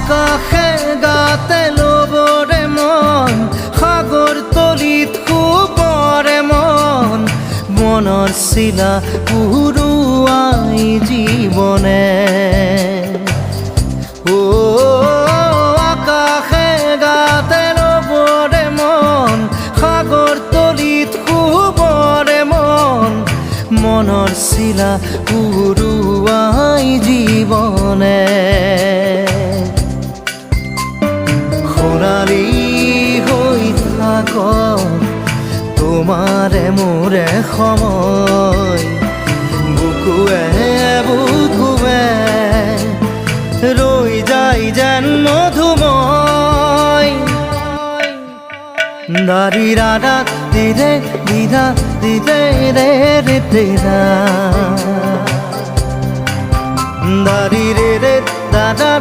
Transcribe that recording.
আকাশে গাতে ল'বৰে মন সাগৰ তলিত শুবৰে মন মনৰ চিলা উৰুৱাই জীৱনে আকাশে গাতে ল'বৰে মন সাগৰ তলিত শুবৰে মন মনৰ চিলা উৰুৱাই জীৱনে খৰালি হৈ থাক তোমাৰে মোৰে সময় বুকুৱে বুকুৱে ৰৈ যায় যেন মধুময় দাৰি ৰাধা দিদে দিদা দিদে ৰে ৰে তেৰা দাৰি ৰে ৰে দাদা